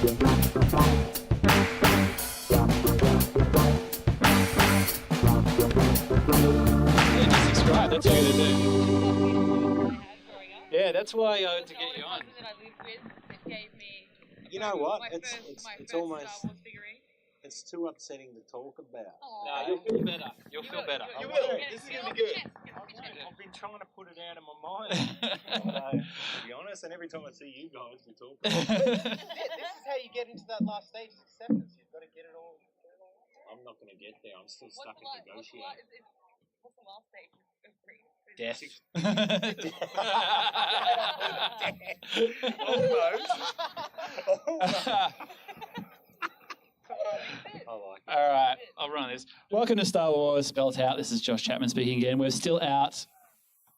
Just subscribe. That's what you're going to do. Yeah, that's why I had to get you on. That I lived with that gave me. You know what? My It's first almost Star Wars figurine. it's too upsetting to talk about. Aww. No, you'll feel better. You'll feel better. You Get will. it This is off gonna be your good. chest, get it off your chest. I've been trying to put it out of my mind, to be honest. And every time I see you guys, we talk. This is how you get into that last stage of acceptance. You've got to get it all. I'm not going to get there. I'm still stuck in negotiating. What's the last stage of grief? Death. Almost. All right, I'll run this. Welcome to Star Wars Spelt Out. This is Josh Chapman speaking again. We're still out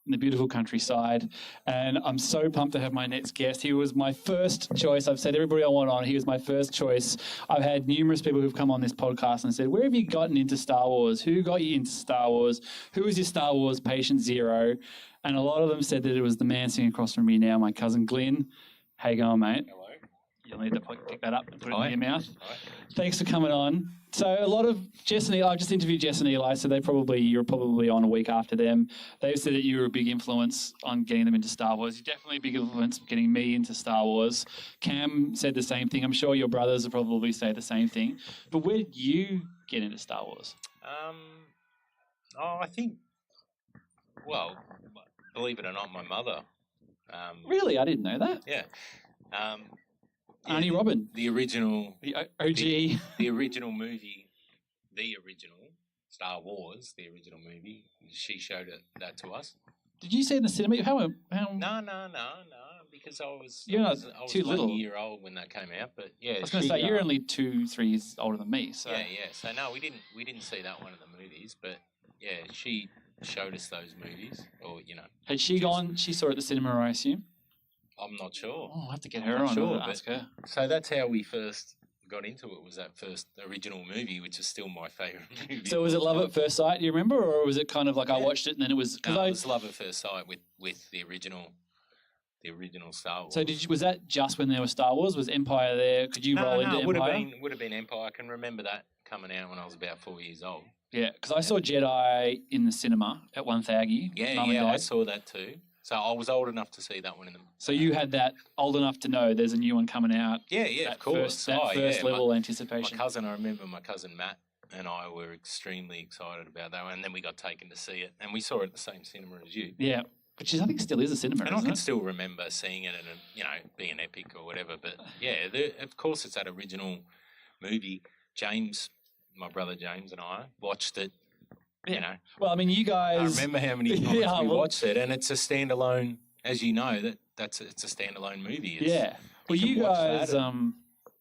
in the beautiful countryside, and I'm so pumped to have my next guest. He was my first choice. I've said everybody I want on. He was my first choice. I've had numerous people who've come on this podcast and said, where have you gotten into Star Wars? Who got you into Star Wars? Who was your Star Wars patient zero? And a lot of them said that it was the man sitting across from me now, my cousin Glyn. How you going, mate? Hello. You'll need to pick that up and put it Hi. in your mouth. Hi. Thanks for coming on. So a lot of Jess and Eli, I've just interviewed Jess and Eli, so you're probably on a week after them. They've said that you were a big influence on getting them into Star Wars. You're definitely a big influence getting me into Star Wars. Cam said the same thing. I'm sure your brothers will probably say the same thing. But where did you get into Star Wars? I think, well, believe it or not, my mother. Really? I didn't know that. Yeah. Arnie Robin. The original. The OG. The original movie, the original Star Wars, the original movie. She showed that to us. Did you see it in the cinema? How? No. Because I was You're not I was too 1 little. year old when that came out. But yeah, I was going to say you're only 2-3 years older than me. So yeah. So no, we didn't see that one of the movies. But yeah, she showed us those movies, or had she gone? She saw it at the cinema, I assume. I'm not sure. Oh, I'll have to get her I'm on. sure, I'll ask her. So that's how we first got into it. Was that first original movie, which is still my favourite movie. So was it love at first sight? Do you remember, or was it kind of like I watched it and then it was? No, it was love at first sight with the original Star Wars. So was that just when there was Star Wars? Was Empire there? Could you roll into would Empire? would have been Empire. I can remember that coming out when I was about 4 years old. Yeah, because I saw Jedi in the cinema at Wonthaggi. Yeah, I saw that too. So I was old enough to see that one in the. So you had that old enough to know there's a new one coming out. Yeah, that of course. First level anticipation. I remember my cousin Matt and I were extremely excited about that one, and then we got taken to see it, and we saw it at the same cinema as you. Yeah, which is I think still is a cinema. And I can still remember seeing it and being an epic or whatever. But yeah, of course it's that original movie. James, my brother James, and I watched it. Yeah. Well, I mean, you guys. I remember how many times we watched it, and it's a standalone. As you know, it's a standalone movie. Well, you guys,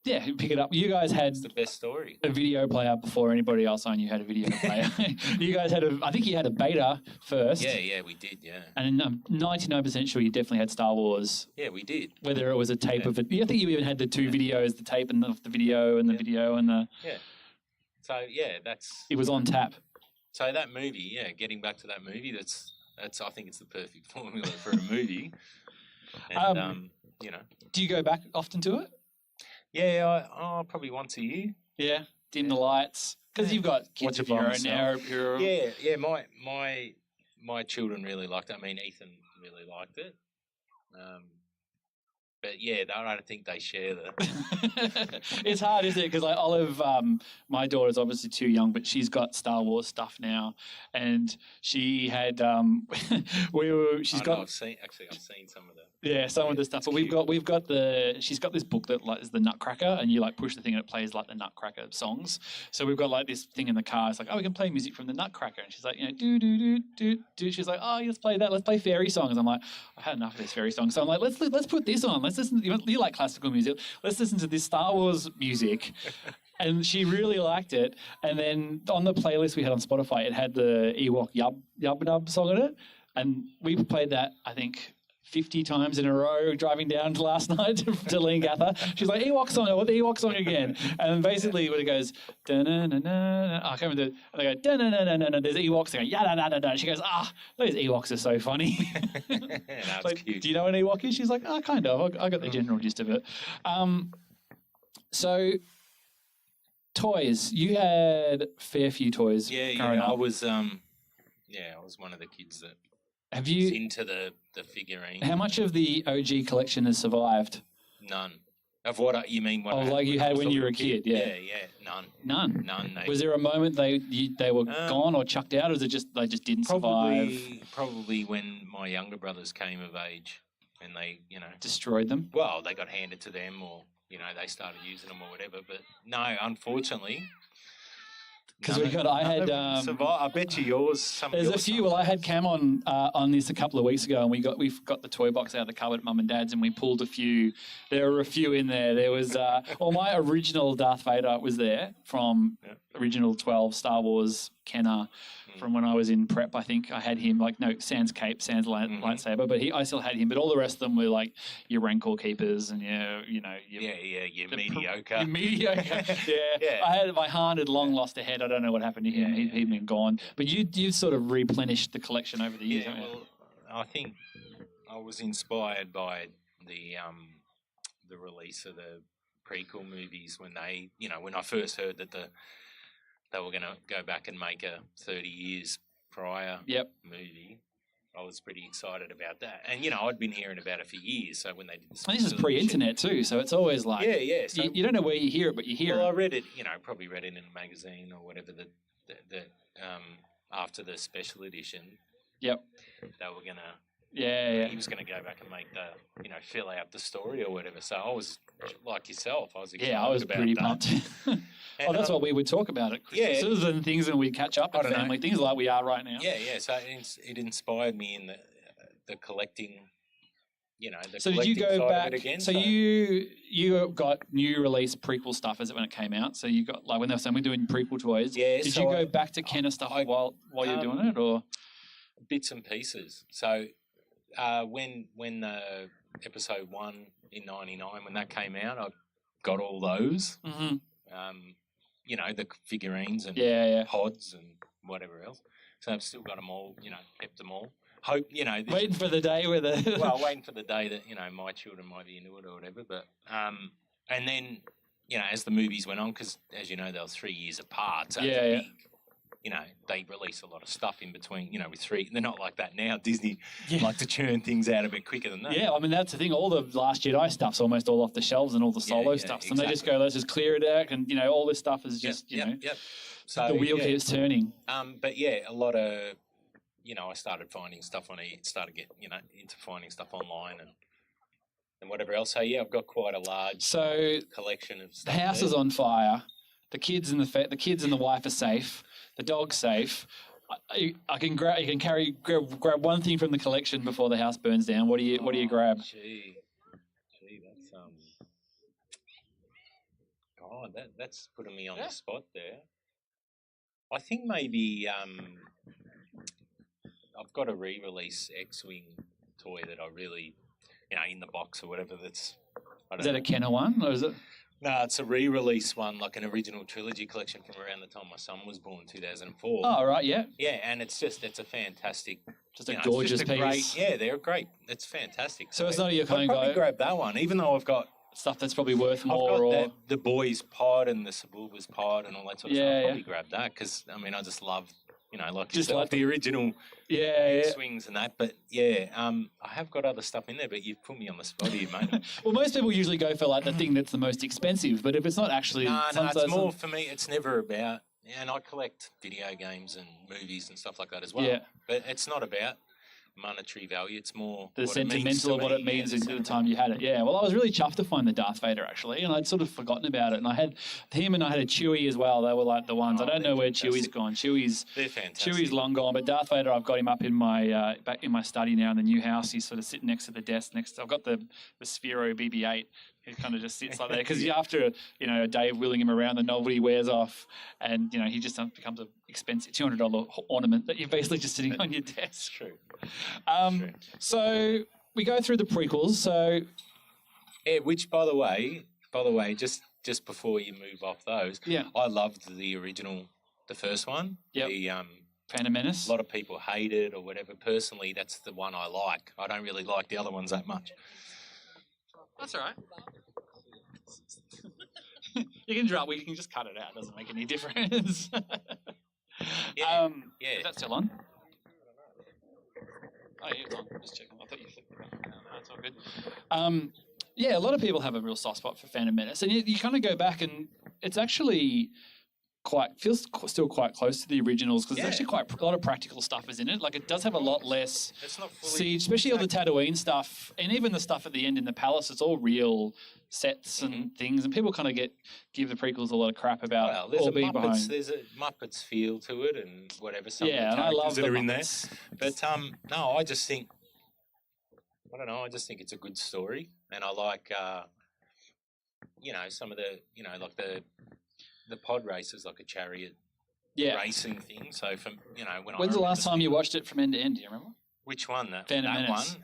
pick it up. You guys had the best story. A video player before anybody else on you had a video player. You guys had I think you had a beta first. Yeah, we did. Yeah. And I'm 99% sure you definitely had Star Wars. Yeah, we did. Whether it was a tape of it, I think you even had the two videos, the tape and the video and the video and the. Yeah. So that's. It was on tap. So that movie, getting back to that movie, that's I think it's the perfect formula for a movie. And Do you go back often to it? Yeah, probably once a year. Yeah, dim the lights because you've got kids of your own now. Yeah. My children really liked it. I mean, Ethan really liked it. But yeah, I don't think they share that. It's hard, isn't it? Because like Olive, my daughter's obviously too young, but she's got Star Wars stuff now, and she had she's got. I've seen some of that. Yeah, some of the stuff. But we've got she's got this book that like is the Nutcracker, and you like push the thing and it plays like the Nutcracker songs. So we've got like this thing in the car. It's like, oh, we can play music from the Nutcracker, and she's like, do do do do do. She's like, oh, let's play that. Let's play fairy songs. I'm like, I had enough of this fairy songs. So I'm like, let's put this on. Let's listen. You like classical music? Let's listen to this Star Wars music. And she really liked it. And then on the playlist we had on Spotify, it had the Ewok Yub Nub song in it, and we played that I think 50 times in a row driving down to last night to Leongatha. She's like, Ewok song, I want the Ewok song again. And basically when it goes, da-na-na-na, I can't remember, and they go, da-na-na-na-na, there's Ewoks, they go, yada-da-da-da. She goes, those Ewoks are so funny. That's like, cute. do you know what an Ewok is? She's like, kind of. I got the general gist of it. So, toys. You had a fair few toys growing I up. was I was one of the kids that Have was you? into the figurine. How much of the OG collection has survived? None. Of what you mean? What Oh, like you I had was when a you were a little kid, yeah. None. None. They Was there a moment they were gone or chucked out, or is it just they just didn't survive? Probably when my younger brothers came of age, and they Destroyed them. well they got handed to them, or they started using them or whatever. But no, unfortunately. Because I had. I bet you yours. There's a few. Well, I had Cam on this a couple of weeks ago, and we've got the toy box out of the cupboard at Mum and Dad's, and we pulled a few. There were a few in there. There was my original Darth Vader was there from original 12 Star Wars Kenner. From when I was in prep, I think I had him sans cape, sans lightsaber, but I still had him. But all the rest of them were like your Rancor keepers and your mediocre. Your mediocre, yeah. I had my Han had long lost a head. I don't know what happened to him. He'd been gone. But you've sort of replenished the collection over the years. Yeah, well, I think I was inspired by the release of the prequel movies when when I first heard that they were going to go back and make a 30 years prior movie. I was pretty excited about that. And, I'd been hearing about it for years. So when they did this is pre-internet too, so it's always like... Yeah. So, you don't know where you hear it, but you hear it. Well, I read it, probably read it in a magazine or whatever that after the special edition. Yep. They were going to... Yeah. He was going to go back and make fill out the story or whatever. So I was, like yourself, I was excited about that. Yeah, I was pretty pumped. That's what we would talk about at Christmas and things, and we'd catch up at family things like we are right now. Yeah. So it inspired me in the collecting, So did you go back? Again, so you got new release prequel stuff as it when it came out. So you got when they were saying we're doing prequel toys. Yeah. Did you go back to Kenner stuff while you're doing it, or bits and pieces? So. When episode 1 in '99 when that came out, I got all those. Mm-hmm. The figurines and pods and whatever else. So I've still got them all. Kept them all. Hope waiting for the day where waiting for the day that my children might be into it or whatever. But and then as the movies went on, because as you know they were 3 years apart. So big, they release a lot of stuff in between, with 3. They're not like that now. Disney like to churn things out a bit quicker than that. Yeah, I mean, that's the thing. All the Last Jedi stuff's almost all off the shelves and all the solo stuff. Exactly. And they just go, let's just clear it out. And, all this stuff is just, so the wheel keeps turning. But, a lot of, I started finding stuff on it, started getting, into finding stuff online and whatever else. So, I've got quite a large collection of stuff. The house is on fire. The kids and the wife are safe. The dog's safe. I can grab. You can grab one thing from the collection before the house burns down. What do you grab? Gee, that's God, that's putting me on the spot there. I think maybe I've got a re-release X-wing toy that I really, in the box or whatever. Is that a Kenner one or is it? No, it's a re-release one, like an original trilogy collection from around the time my son was born, 2004. Oh, right, yeah. Yeah, and it's a fantastic... Just a gorgeous piece. They're great. It's fantastic. So it's not your kind of guy... I'd probably grab that one, even though I've got... Stuff that's probably worth more. I've got the boys' pod and the Suburba's pod and all that sort of stuff. I'd probably grab that because, I just love... just like the original swings and that. But, I have got other stuff in there, but you've put me on the spot here, mate. Well, most people usually go for, the thing that's the most expensive, but if it's not actually... No, it's more for me, it's never about... and I collect video games and movies and stuff like that as well. Yeah. But it's not about monetary value, it's more... The sentimental of what it means at the time you had it. Yeah, well, I was really chuffed to find the Darth Vader, actually, and I'd sort of forgotten about it. And I had him and I had a Chewie as well. They were like the ones... I don't know where Chewie's gone. They're fantastic. Chewie's long gone, but Darth Vader, I've got him up in my back in my study now in the new house. He's sort of sitting next to the desk I've got the Sphero BB-8. He kind of just sits like there because after a day of wheeling him around, the novelty wears off, and he just becomes an expensive $200 ornament that you're basically just sitting on your desk. True. True. So we go through the prequels. So which by the way, just before you move off those, I loved the original, the first one. Yeah. The Phantom Menace. A lot of people hate it or whatever. Personally, that's the one I like. I don't really like the other ones that much. That's all right. You can drop. We can just cut it out. It doesn't make any difference. Yeah. Is that still on? Oh, yeah, it's on. Just checking. I thought you flipped it back. No, it's all good. Yeah, a lot of people have a real soft spot for Phantom Menace, and you kind of go back, and it's actually still quite close to the originals because there's actually quite a lot of practical stuff is in it. Like it does have a lot less It's not fully siege, especially all the Tatooine stuff, and even the stuff at the end in the palace. It's all real sets and things, and people kind of give the prequels a lot of crap about Well, there's all a being behind. There's a Muppets feel to it, and whatever. Some Yeah, of and the I love characters that the are in there. Muppets. But no, I just think I don't know. I just think it's a good story, and I like some of the like the pod races, like a chariot racing thing. So from When's the last time you watched it from end to end? Do you remember? Which one? That Phantom one? Menace.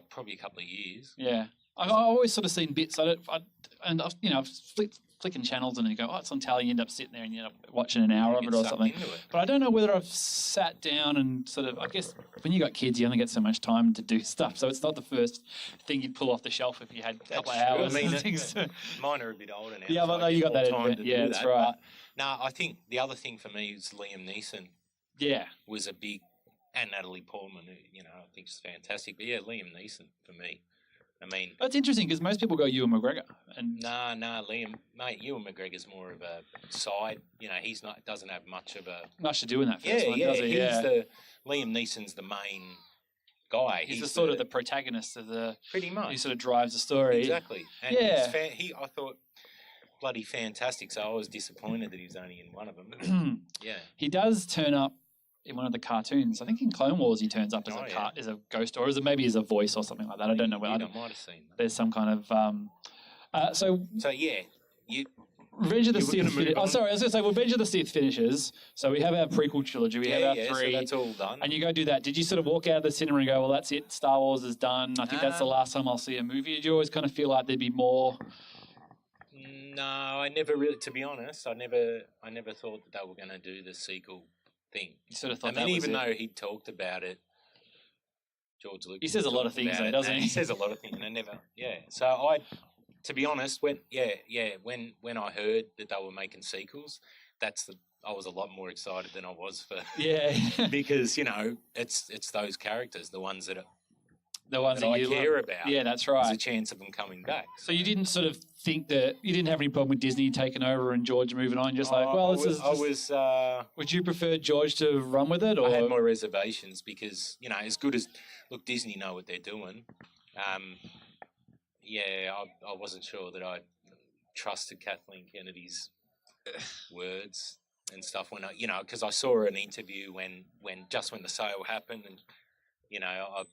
Probably a couple of years. Yeah, I've always sort of seen bits. I've flicking channels and you go, oh, it's on telly. You end up sitting there and you end up watching an hour of it or something. But I don't know whether I've sat down and sort of. I guess when you got kids, you only get so much time to do stuff. So it's not the first thing you'd pull off the shelf if you had a couple of hours. I mean, and things. mine are a bit older now. Yeah, so but no, I you get got that. more time to Yeah, do that's that. right. But, no, I think the other thing for me is Liam Neeson. Yeah, was a big, and Natalie Portman, who I think is fantastic. But yeah, Liam Neeson for me. I mean, that's interesting because most people go Ewan McGregor, and Liam, mate, Ewan McGregor's more of a side. Doesn't have much to do in that first one, does he? Liam Neeson's the main guy. He's sort of the protagonist of the. Pretty much. He sort of drives the story. Exactly. And I thought bloody fantastic. So I was disappointed that he was only in one of them. Yeah. He does turn up in one of the cartoons. I think in Clone Wars he turns up as a ghost, or maybe as a voice or something like that. I don't know. I might have seen that. There's some kind of. So yeah, you. Revenge of the Sith. I was going to say, Revenge of the Sith finishes. So we have our prequel trilogy. We have our three. So that's all done. And you go do that. Did you sort of walk out of the cinema and go, well, that's it. Star Wars is done. I think that's the last time I'll see a movie. Did you always kind of feel like there'd be more? No, I never really. To be honest, I never thought that they were going to do the sequel thing. You sort of thought. Even though he talked about it, George Lucas. He says a lot of things, though, doesn't he? He says a lot of things, and I never. Yeah. So to be honest, when I heard that they were making sequels, I was a lot more excited than I was for. Yeah. Because it's those characters, the ones that that I you care about. Yeah, that's right. There's a chance of them coming back. So you didn't sort of think that you didn't have any problem with Disney taking over and George moving on. Just would you prefer George to run with it? Or? I had my reservations because as good as Disney know what they're doing. I wasn't sure that I trusted Kathleen Kennedy's words and stuff when because I saw an interview when the sale happened and I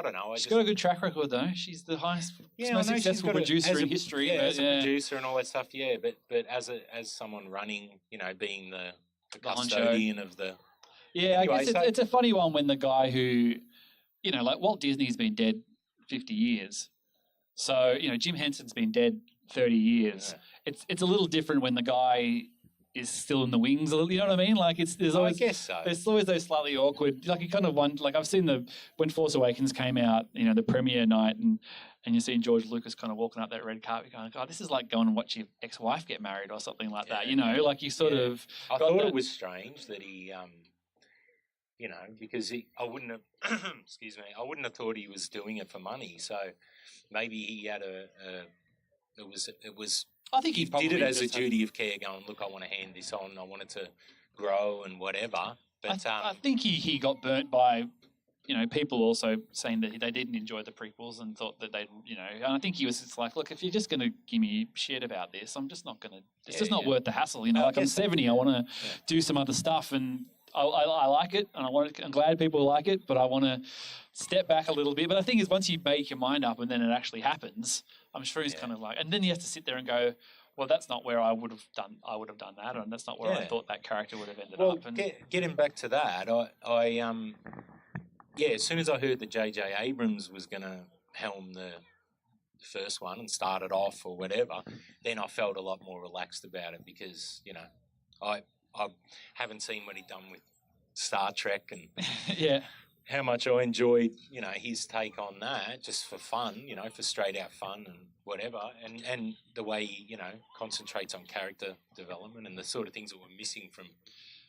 don't know. She's got a good track record though. She's the most successful producer in history. As a producer and all that stuff. Yeah, but as someone running, being the custodian of the. Yeah, anyway, I guess it's a funny one when the guy who, like Walt Disney's been dead 50 years. So, Jim Henson's been dead 30 years. Yeah. It's a little different when the guy is still in the wings a little, you know what I mean? Like there's always, I guess so. There's always those slightly awkward, like you kind of want, like I've seen when Force Awakens came out, the premiere night and you're seeing George Lucas kind of walking up that red carpet going, God, this is like going and watch your ex-wife get married or something like that, like you sort of. I thought it was strange that he, because I wouldn't have, excuse me, I wouldn't have thought he was doing it for money. So maybe he had it was. I think he did it as a duty of care, going, look, I want to hand this on. I want it to grow and whatever. But I think he got burnt by, people also saying that they didn't enjoy the prequels and thought that they, and I think he was just like, look, if you're just going to give me shit about this, I'm just not going to. It's just not worth the hassle. Like I'm 70, I want to do some other stuff, and I like it, and I'm glad people like it, but I want to step back a little bit. But the thing is, once you make your mind up and then it actually happens, I'm sure he's kind of like, and then he has to sit there and go, well, that's not where I would have done that, and that's not where I thought that character would have ended up. And getting back to that, as soon as I heard that J.J. Abrams was going to helm the first one and start it off or whatever, then I felt a lot more relaxed about it because, I haven't seen what he'd done with Star Trek and how much I enjoyed, his take on that, just for fun, for straight out fun and whatever, and the way he, concentrates on character development and the sort of things that were missing from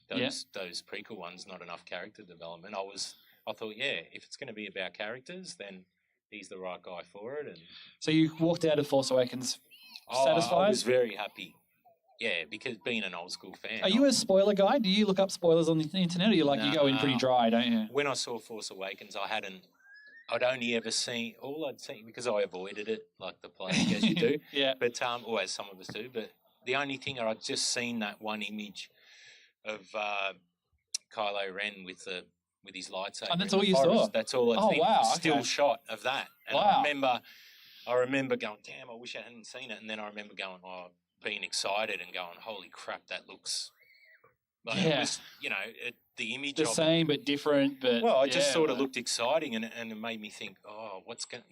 those prequel ones, not enough character development. I thought, if it's going to be about characters, then he's the right guy for it. And So you walked out of Force Awakens I satisfied? was very happy. Yeah, because being an old school fan. Are you a spoiler guy? Do you look up spoilers on the internet, or you go in pretty dry, don't you? When I saw Force Awakens, I'd only ever seen, because I avoided it like the plague, as you do. Yeah. But, or as some of us do. But the only thing I'd just seen that one image of Kylo Ren with his lightsaber. And that's in all the you forest. saw? That's all I'd Oh, seen. wow, Still okay. shot of that. And Wow. I remember going, damn, I wish I hadn't seen it. And then I remember going, being excited and going, holy crap, that looks like it was, the image The of same but different, but well, it just sort of looked exciting, and it made me think, what's going,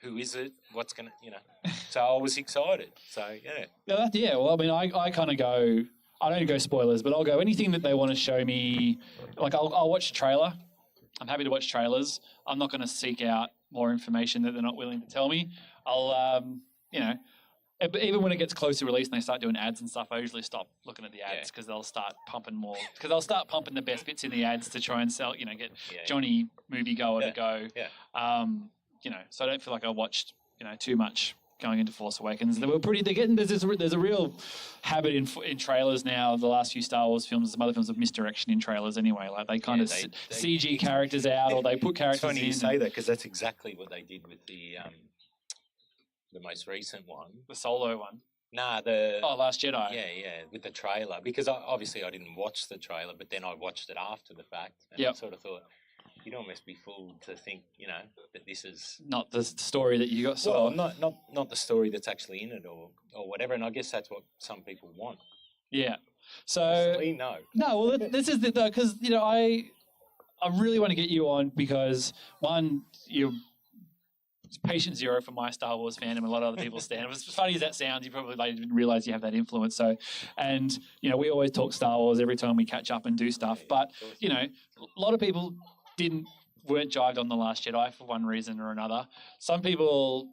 who is it? What's going to, So I was excited. So yeah. Well, I mean, I kind of go. I don't go spoilers, but I'll go anything that they want to show me. Like I'll watch a trailer. I'm happy to watch trailers. I'm not going to seek out more information that they're not willing to tell me. I'll even when it gets close to release and they start doing ads and stuff, I usually stop looking at the ads because they'll start pumping more. Because they'll start pumping the best bits in the ads to try and sell, get Johnny moviegoer to go. Yeah. So I don't feel like I watched, too much going into Force Awakens. There's a real habit in trailers now. The last few Star Wars films, some other films of misdirection in trailers anyway. Like they kind of CG characters out, or they put characters in. It's funny you say that because that's exactly what they did with the most recent one. The Solo one. Nah, Last Jedi. Yeah, with the trailer. Because obviously I didn't watch the trailer, but then I watched it after the fact. And I sort of thought, you'd almost be fooled to think, that this is... Not the story that you saw. Well, not the story that's actually in it or whatever. And I guess that's what some people want. Yeah. So... No. No, well, this is the... Because, I really want to get you on because, one, you're... patient zero for my Star Wars fandom and a lot of other people's fandom. As funny as that sounds, you probably didn't realise you have that influence. So, and we always talk Star Wars every time we catch up and do stuff. But a lot of people weren't jived on The Last Jedi for one reason or another. Some people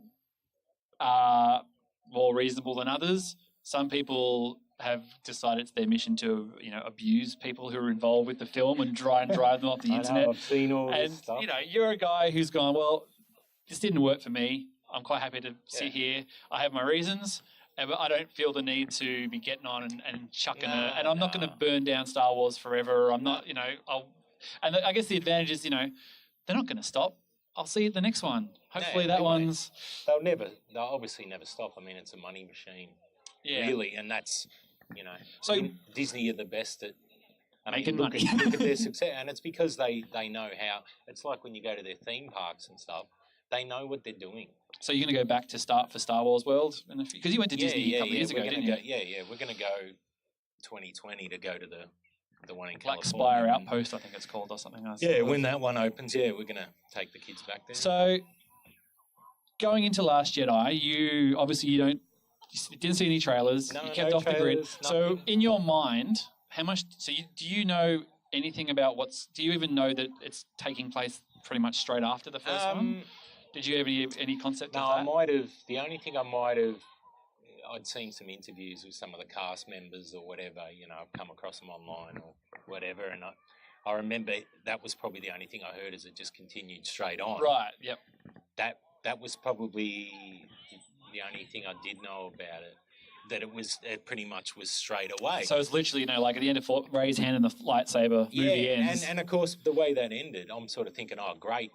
are more reasonable than others. Some people have decided it's their mission to abuse people who are involved with the film and try and drive them off the internet. I've seen all this and stuff. You're a guy who's gone, well, this didn't work for me. I'm quite happy to sit here. I have my reasons, but I don't feel the need to be getting on and chucking it. And I'm not going to burn down Star Wars forever. I'm not, and I guess the advantage is, they're not going to stop. I'll see you at the next one. Hopefully that one's... They'll obviously never stop. I mean, it's a money machine, really. And that's, So Disney are the best at making look money. Look at their success. And it's because they know how... It's like when you go to their theme parks and stuff. They know what they're doing. So you're going to go back to for Star Wars World? Because you went to Disney a couple of years ago, didn't you? We're going to go 2020 to go to the one in Like California. Spire Outpost, I think it's called, or something else. Yeah, when that one opens, we're going to take the kids back there. So going into Last Jedi, you didn't see any trailers. No, you kept no off the grid. trailers, So nothing. in your mind, how much? So do you know anything about do you even know that it's taking place pretty much straight after the first one? Did you have any concept of that? No, I might have. The only thing I'd seen some interviews with some of the cast members or whatever. I've come across them online or whatever, and I remember that was probably the only thing I heard, is it just continued straight on. Right. Yep. That was probably the only thing I did know about it. That it pretty much was straight away. So it's literally, like at the end of Rey's hand and the lightsaber movie ends. and of course the way that ended, I'm sort of thinking, oh great,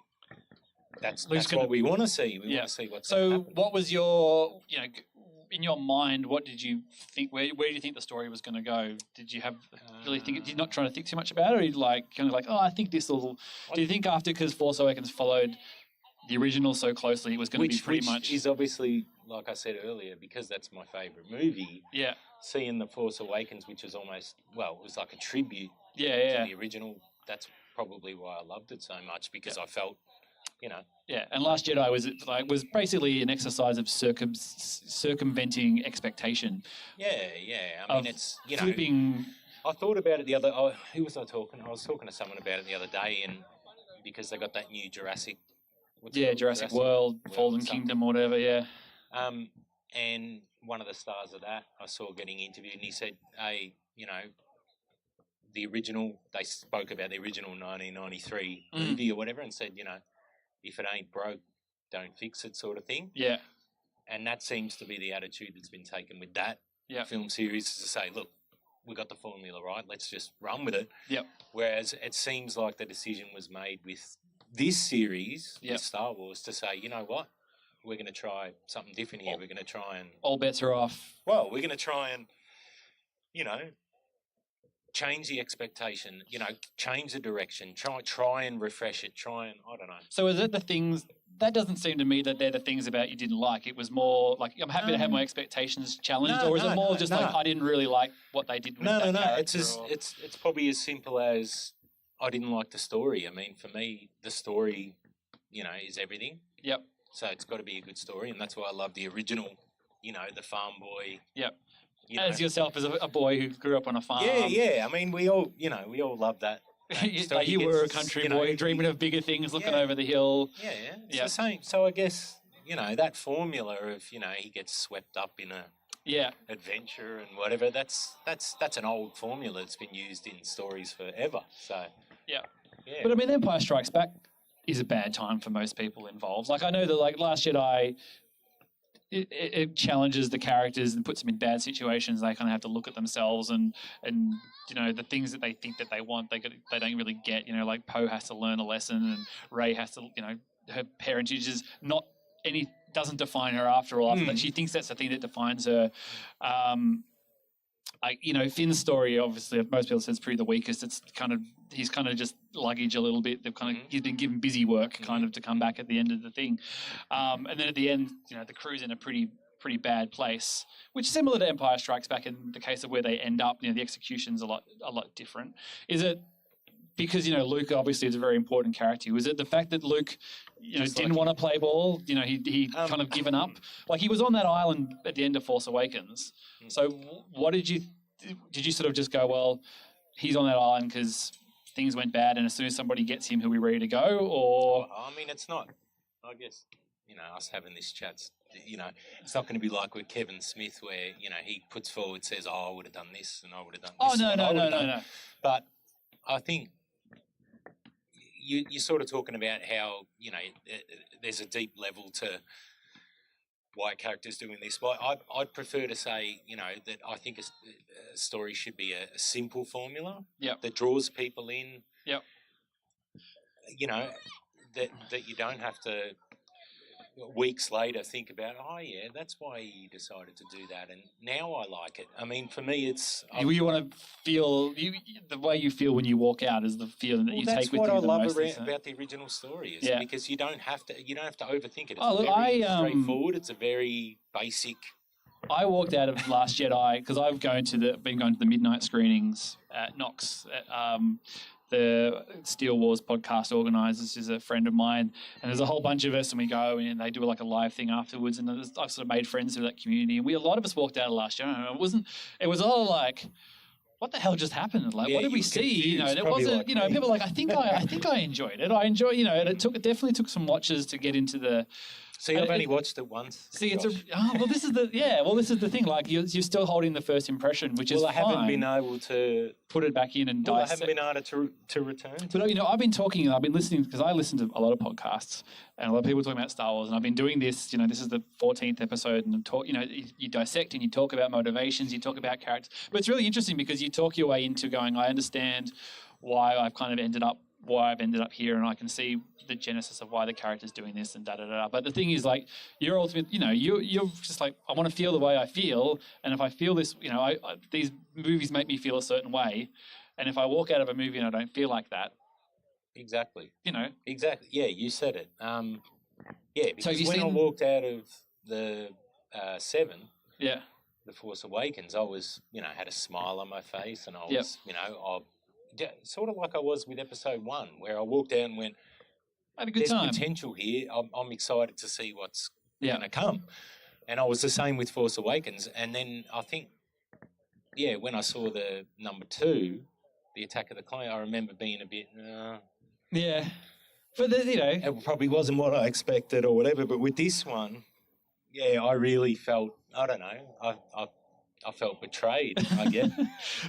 that's Luke's what we want to see. We want to see what's going to happen. What was your, in your mind, what did you think? Where do you think the story was going to go? Did you really think? Did you not try to think too much about it, or you I think this will? Do you think after, because Force Awakens followed the original so closely, it was going to be pretty much? Which is obviously, like I said earlier, because that's my favourite movie. Yeah. Seeing the Force Awakens, which was almost, it was like a tribute to the original. That's probably why I loved it so much, because I felt. Yeah, and Last Jedi was basically an exercise of circumventing expectation. Yeah. I mean, it's flipping. I thought about it who was I talking? I was talking to someone about it the other day, and because they got that new Jurassic. What's Yeah, it called? Jurassic World, Fallen something. Kingdom, or whatever. Yeah. And one of the stars of that I saw getting interviewed, and he said, "Hey, you know, the original." They spoke about the original 1993 movie or whatever, and said, you know, if it ain't broke, don't fix it, sort of thing. Yeah. And that seems to be the attitude that's been taken with that Yeah. film series, is to say, look, we got the formula right, let's just run with it. Yep. Whereas it seems like the decision was made with this series, Yep. with Star Wars, to say, you know what, we're going to try something different here. We're going to try and... All bets are off. Well, we're going to try and, you know, change the expectation, you know, change the direction, try and refresh it, I don't know. So is it the things... That doesn't seem to me that they're the things about you didn't like. It was more like, I'm happy to have my expectations challenged, or is it more just like, I didn't really like what they did with that character? It's probably as simple as I didn't like the story. I mean, for me, the story, you know, is everything. Yep. So it's got to be a good story, and that's why I love the original, you know, the farm boy. Yep. You know. As yourself, as a boy who grew up on a farm. Yeah. I mean, we all love that. Like you were a country boy dreaming of bigger things, looking over the hill. Yeah. It's the same. So I guess, you know, that formula of, you know, he gets swept up in a adventure and whatever, that's an old formula that's been used in stories forever. So yeah. But I mean, Empire Strikes Back is a bad time for most people involved. Like, I know that, like, Last Jedi, it challenges the characters and puts them in bad situations. They kind of have to look at themselves and you know, the things that they think that they want, they don't really get. You know, like Poe has to learn a lesson, and Rey has to, you know, her parentage is not doesn't define her after all. After that, she thinks that's the thing that defines her. You know, Finn's story, obviously, most people say it's pretty the weakest. It's kind of, he's kind of just luggage a little bit. They've kind of, he's been given busy work kind of to come back at the end of the thing. And then at the end, you know, the crew's in a pretty bad place, which is similar to Empire Strikes Back in the case of where they end up. You know, the execution's a lot different. Is it because, you know, Luke obviously is a very important character? Was it the fact that Luke, you know, didn't want to play ball? You know, he kind of given up. Like, he was on that island at the end of Force Awakens. So what did you sort of just go, well, he's on that island because things went bad, and as soon as somebody gets him, he'll be ready to go? Or I mean, it's not. I guess, you know, us having this chat, you know, it's not going to be like with Kevin Smith, where, you know, he puts forward, says, "Oh, I would have done this, and I would have done this." Oh no. But I think you're sort of talking about how, you know, there's a deep level to why a character's doing this. But I'd prefer to say, you know, that I think a story should be a simple formula that draws people in. Yep. You know, that you don't have to weeks later think about, oh yeah, that's why he decided to do that, and now I like it. I mean, for me, it's you want to feel the way you feel when you walk out is the feeling that you take with you. That's what I love most, about the original story, is because you don't have to overthink it. It's very straightforward. It's a very basic. I walked out of Last Jedi because I've been going to the midnight screenings at Knox. The Steel Wars podcast organisers is a friend of mine, and there's a whole bunch of us, and we go and they do like a live thing afterwards, and I've sort of made friends with that community, and a lot of us walked out of Last Jedi, and it was all like, what the hell just happened? Like, what did we see? You know, and it wasn't, like, you know, people were like, I think I enjoyed it. I enjoy, you know, and it definitely took some watches to get into the. See, I've only watched it once. See, this is the thing. Like, you're still holding the first impression, which is fine. I haven't been able to put it back in and dissect. I haven't been able to return. But you know, I've been listening, because I listen to a lot of podcasts and a lot of people talking about Star Wars, and I've been doing this. You know, this is the 14th episode, and you know, you dissect and you talk about motivations, you talk about characters. But it's really interesting because you talk your way into going, I understand why I've ended up here, and I can see the genesis of why the character's doing this and da-da-da. But the thing is, like, you're ultimately, you know, you're just like, I want to feel the way I feel, and if I feel this, you know, these movies make me feel a certain way, and if I walk out of a movie and I don't feel like that. Exactly. You know. Exactly. Yeah, you said it. Because so when I walked out of the 7, The Force Awakens, I was, you know, had a smile on my face, and I was, you know, sort of like I was with Episode 1, where I walked out and went, I had a good time. There's potential here. I'm excited to see what's going to come. And I was the same with Force Awakens. And then I think, when I saw the number 2, the Attack of the Clones, I remember being a bit, But it probably wasn't what I expected or whatever. But with this one, yeah, I really felt, I don't know, I felt betrayed, I guess.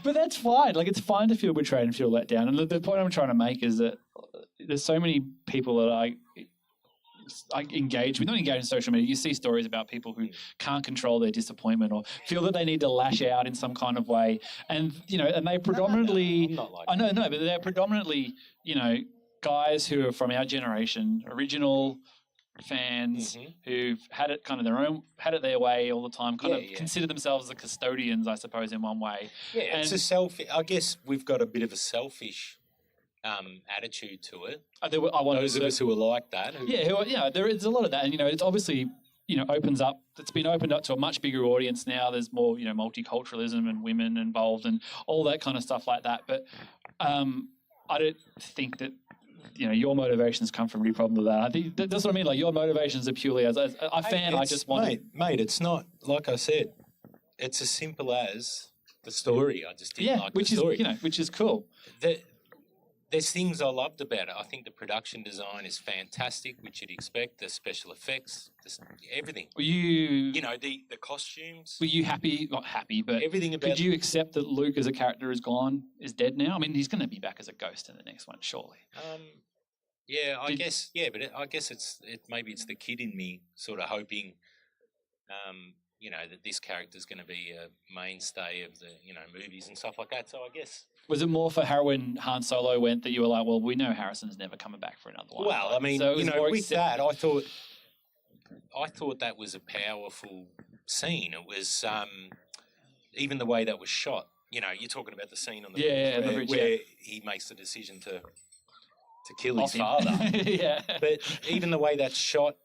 But that's fine. Like, it's fine to feel betrayed and feel let down. And the point I'm trying to make is that there's so many people that I engage with, not engage in social media. You see stories about people who can't control their disappointment or feel that they need to lash out in some kind of way. And, and they predominantly... I'm not like I know, no, but they're predominantly, guys who are from our generation, original fans who've had it kind of had it their way all the time, kind of consider themselves the custodians, I suppose, in one way. Yeah, and it's I guess we've got a bit of a selfish attitude to it. Those of us who are like that. There is a lot of that. And, it's obviously, it's been opened up to a much bigger audience now. There's more, multiculturalism and women involved and all that kind of stuff like that. But I don't think that, your motivations come from any problem with that. I think that's what I mean. Like, your motivations are purely as a fan. I just want mate. It's not like I said. It's as simple as the story. I just didn't like the story, which is cool. There's things I loved about it. I think the production design is fantastic, which you'd expect. The special effects, everything. Were you, the costumes. Were you happy? Not happy, but everything about. Could you accept that Luke as a character is dead now? I mean, he's going to be back as a ghost in the next one, surely. Yeah, I guess. Yeah, but I guess maybe it's the kid in me sort of hoping, that this character's going to be a mainstay of the movies and stuff like that. So I guess. Was it more for when Han Solo went that you were like, well, we know Harrison's never coming back for another one? Well, I mean, so with that, I thought that was a powerful scene. It was even the way that was shot. You're talking about the scene on the bridge where he makes the decision to kill his father. Yeah. But even the way that's shot,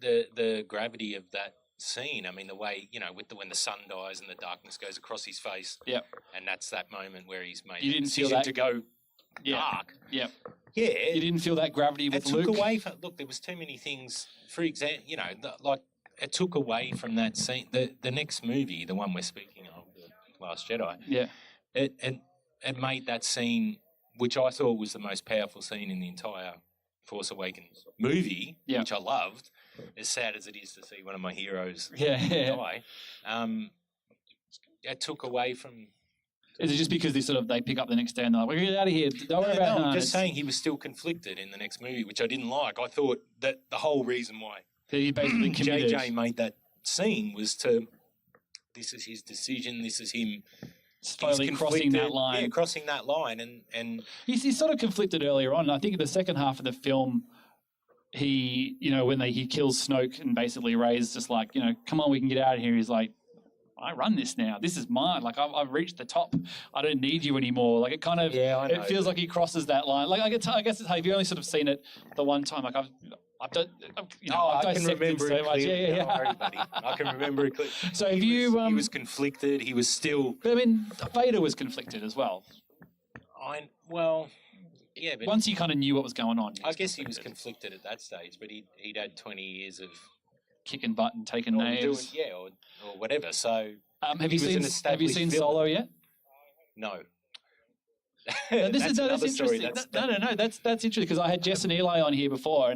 the gravity of that scene. I mean, the way when the sun dies and the darkness goes across his face. Yeah. And that's that moment where he's made the decision to go dark. Yeah. Yeah. You didn't feel that gravity with Luke. It took away from. Look, there was too many things. For example, it took away from that scene. The next movie, the one we're speaking of, The Last Jedi. Yeah. It made that scene, which I thought was the most powerful scene in the entire Force Awakens movie, which I loved. As sad as it is to see one of my heroes die, it took away from. Is it just because they pick up the next day and they're like, we're get out of here? Don't worry about I'm just saying he was still conflicted in the next movie, which I didn't like. I thought that the whole reason why he basically committed. JJ made that scene was to. This is his decision. This is him. Slowly crossing that line. Yeah, crossing that line, and he's sort of conflicted earlier on. I think in the second half of the film. He, when he kills Snoke and basically Rey's just like, come on, we can get out of here. He's like, I run this now. This is mine. Like, I've reached the top. I don't need you anymore. Like, it kind of, it feels like he crosses that line. Like, I guess it's, you've only sort of seen it the one time. Like, I've dissected so much. Yeah. Don't worry, buddy. I can remember it clearly. So he was conflicted. He was still. But I mean, Vader was conflicted as well. Yeah, but once he kind of knew what was going on. I guess he was conflicted at that stage, but he'd had 20 years of kicking butt and taking names. Or whatever. So have you seen Solo yet? No. That's interesting. No. That's interesting because I had Jess and Eli on here before,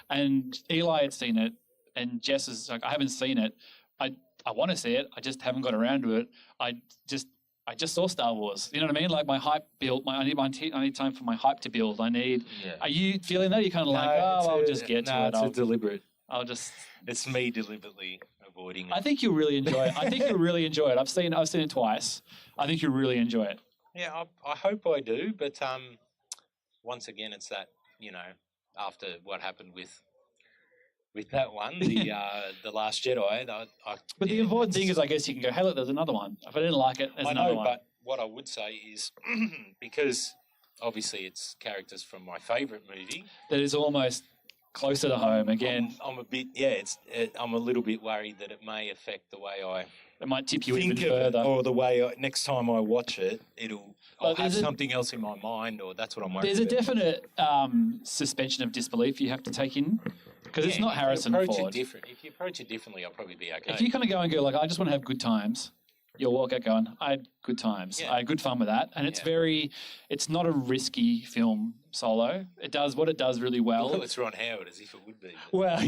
and Eli had seen it, and Jess is like, I haven't seen it. I want to see it. I just haven't got around to it. I just saw Star Wars. You know what I mean? Like my hype built. I need time for my hype to build. Are you feeling that? You're kind of I'll just get to it. It's deliberate. It's me deliberately avoiding it. I think you'll really enjoy it. I've seen it twice. I think you'll really enjoy it. Yeah, I hope I do. But once again, it's that after what happened with that one, the Last Jedi. But the important thing is, I guess you can go, hey, look, there's another one. If I didn't like it, there's another one. But what I would say is, because obviously it's characters from my favourite movie. That is almost closer to home again. I'm a bit, I'm a little bit worried that it may affect the way it might tip you even further. Or the way next time I watch it, I'll have something else in my mind, or that's what I'm worried about. There's a definite suspension of disbelief you have to take in. Because it's not Harrison Ford. If you approach it differently, I'll probably be okay. If you kind of go and go like, I just want to have good times, you'll walk out going, I had good times. I had good fun with that. And it's not a risky film Solo. It does what it does really well. Well, it's Ron Howard, as if it would be. Well,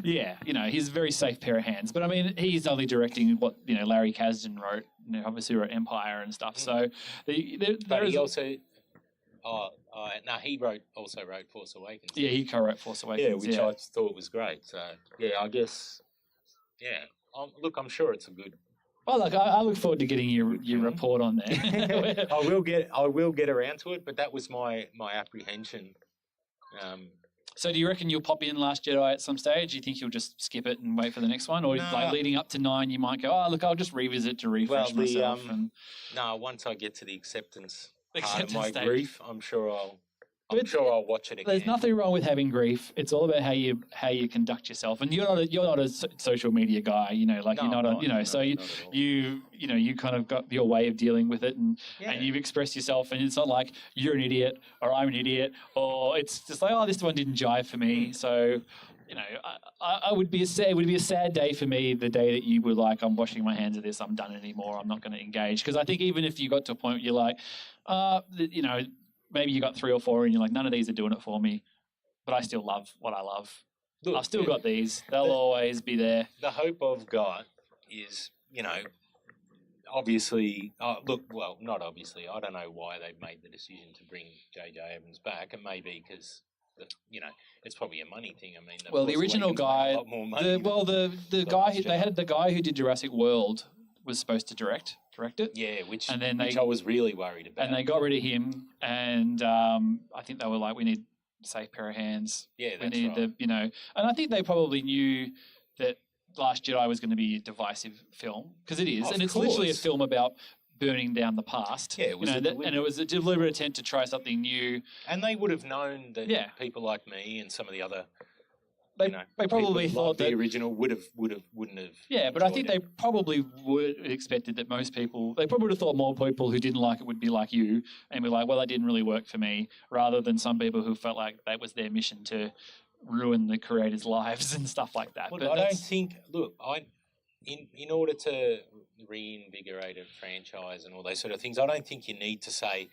yeah, he's a very safe pair of hands. But I mean, he's only directing what Larry Kasdan wrote. Obviously wrote Empire and stuff. So But he also, he also wrote Force Awakens. Yeah, he co-wrote Force Awakens. Yeah, which I thought was great. So yeah, I guess, yeah. I'm sure it's a good. Well, look, I look forward to getting your report on there. I will get around to it, but that was my apprehension. So do you reckon you'll pop in Last Jedi at some stage? Do you think you'll just skip it and wait for the next one? Or like leading up to 9, you might go, oh, look, I'll just revisit to refresh myself. No, once I get to the acceptance part of my stage. grief, I'm sure I'll watch it again. There's nothing wrong with having grief. It's all about how you conduct yourself. And you're not a social media guy, you're not so you kind of got your way of dealing with it and you've expressed yourself, and it's not like you're an idiot or I'm an idiot, or it's just like, oh, this one didn't jive for me. So, I would be it would be a sad day for me the day that you were like, I'm washing my hands of this, I'm done anymore, I'm not going to engage. Because I think even if you got to a point where you're like, maybe you got 3 or 4 and you're like, none of these are doing it for me, but I still love what I love. Look, I've still got these. They'll always be there. The hope I've got is, obviously, not obviously. I don't know why they've made the decision to bring J.J. Abrams back. It may be because, it's probably a money thing. I mean, the original guy, a lot more money the guy, they had the guy who did Jurassic World was supposed to direct it. Yeah, which I was really worried about. And they got rid of him, and I think they were like, we need a safe pair of hands. Yeah, we need and I think they probably knew that Last Jedi was going to be a divisive film, because it is, it's literally a film about burning down the past. Yeah, it was and it was a deliberate attempt to try something new. And they would have known that people like me and some of the other. They probably thought that the original wouldn't have. Yeah, but I think they probably would have expected that most people. They probably would have thought more people who didn't like it would be like you and be like, "Well, that didn't really work for me," rather than some people who felt like that was their mission to ruin the creators' lives and stuff like that. But I don't think. Look, in order to reinvigorate a franchise and all those sort of things, I don't think you need to say,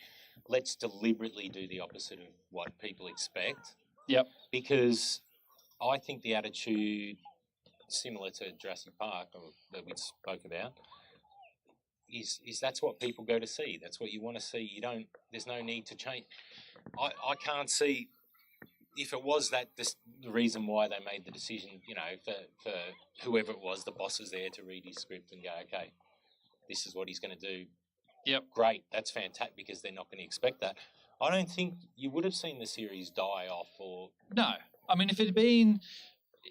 "Let's deliberately do the opposite of what people expect." Yep. Because I think the attitude, similar to Jurassic Park that we spoke about, is that's what people go to see. That's what you want to see. There's no need to change. I can't see if it was the reason why they made the decision. For whoever it was, the bosses there to read his script and go, okay, this is what he's going to do. Yep, great. That's fantastic, because they're not going to expect that. I don't think you would have seen the series die off or no. I mean, if it had been,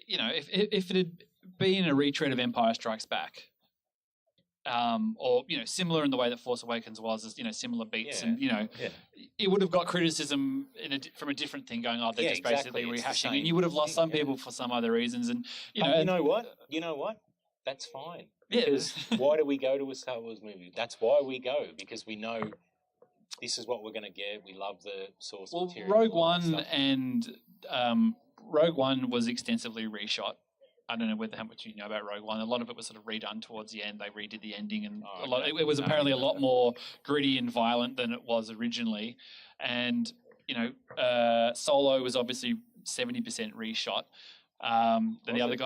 if it had been a retread of Empire Strikes Back, or similar in the way that Force Awakens was, similar beats, and it would have got criticism from a different thing going. Oh, they're just basically rehashing, and you would have lost some people for some other reasons. And you know what? That's fine. Because why do we go to a Star Wars movie? That's why we go, because we know this is what we're going to get. We love the source material. Rogue One was extensively reshot. I don't know how much you know about Rogue One. A lot of it was sort of redone towards the end. They redid the ending, and it was apparently a lot more gritty and violent than it was originally. And Solo was obviously 70% reshot. The other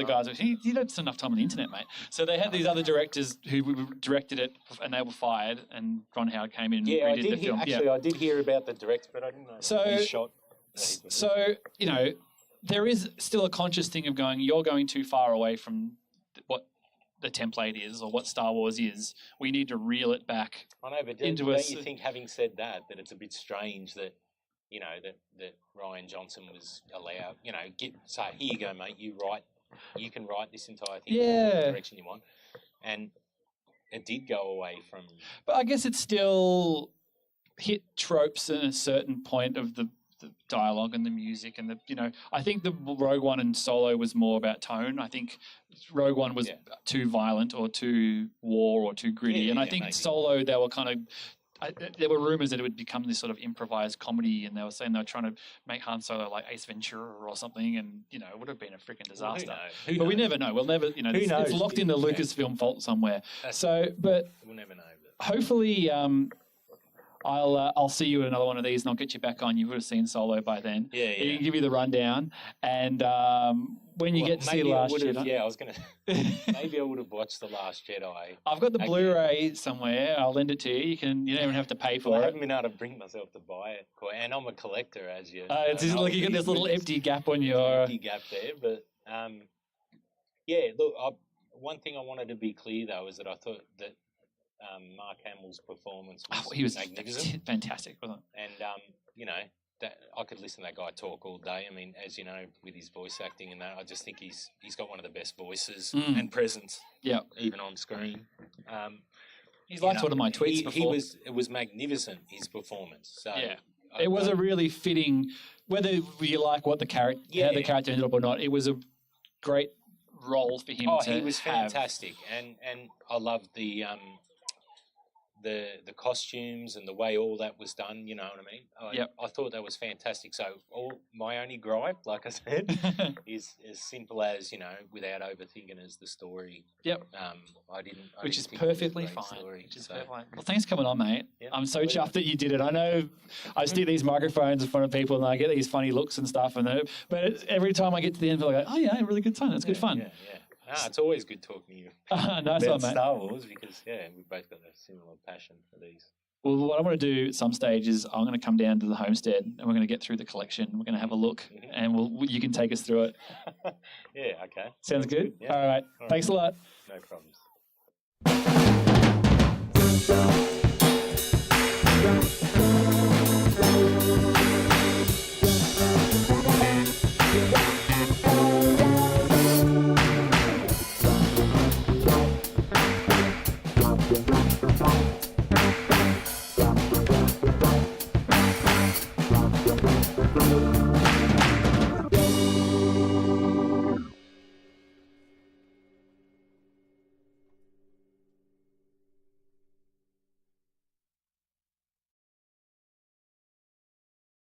guys, you don't spend enough time on the internet, mate. So they had these other directors who directed it, and they were fired, and Ron Howard came in and redid the film. I did hear about the director, but I didn't know he shot. So, there is still a conscious thing of going, you're going too far away from what the template is or what Star Wars is. We need to reel it back. I know, but don't you think, having said that it's a bit strange that, that Rian Johnson was allowed, say, here you go, mate, you can write this entire thing in the direction you want. And it did go away from... But I guess it still hit tropes at a certain point of the dialogue and the music and I think the Rogue One and Solo was more about tone. I think Rogue One was too violent or too war or too gritty, and I think maybe. Solo, they were kind of there were rumors that it would become this sort of improvised comedy, and they were saying they were trying to make Han Solo like Ace Ventura or something, and it would have been a freaking disaster. Who knows? We never know. We'll never, it's locked in the Lucasfilm vault somewhere. But we'll never know. Hopefully, I'll see you at another one of these, and I'll get you back on. You would have seen Solo by then. Yeah, He yeah. can give you the rundown, and when you get to see maybe Last I would've- Jedi, Yeah, I was gonna. Maybe I would have watched The Last Jedi. I've got the Okay. Blu-ray somewhere. I'll lend it to you. You don't even have to pay Well, for I it. haven't been able to bring myself to buy it, and I'm a collector, as you. It's just know, like you got this little with empty gap on your. empty gap there, but yeah. Look, one thing I wanted to be clear though is that I thought that Mark Hamill's performance was, He was magnificent, fantastic, wasn't and that I could listen to that guy talk all day. I mean, as you know, with his voice acting and that, I just think he's got one of the best voices Mm. and presence. Yeah. even on screen. He's liked one of my tweets before. It was magnificent, his performance. So Yeah. It was a really fitting, whether you like what the character, how the character ended up or not. It was a great role for him. he was have. fantastic, and I loved the costumes and the way all that was done. You know what I mean? I thought that was fantastic. So my only gripe, like I said, is as simple as, without overthinking, as the story. Yep. Which is perfectly fine. Story, Well, thanks for coming on, mate. Yeah, I'm so pleasure. chuffed that you did it. I know I stick these microphones in front of people and I get these funny looks and stuff, but every time I get to the end, I go, oh yeah, really good fun. It's good fun. Yeah. It's always good talking to you Nice about one, mate. Star Wars because we both got a similar passion for these. Well, what I'm going to do at some stage is I'm going to come down to the homestead and we're going to get through the collection. We're going to have a look and you can take us through it. Yeah, okay. Sounds good? Yeah. All right. Thanks a lot. No problems.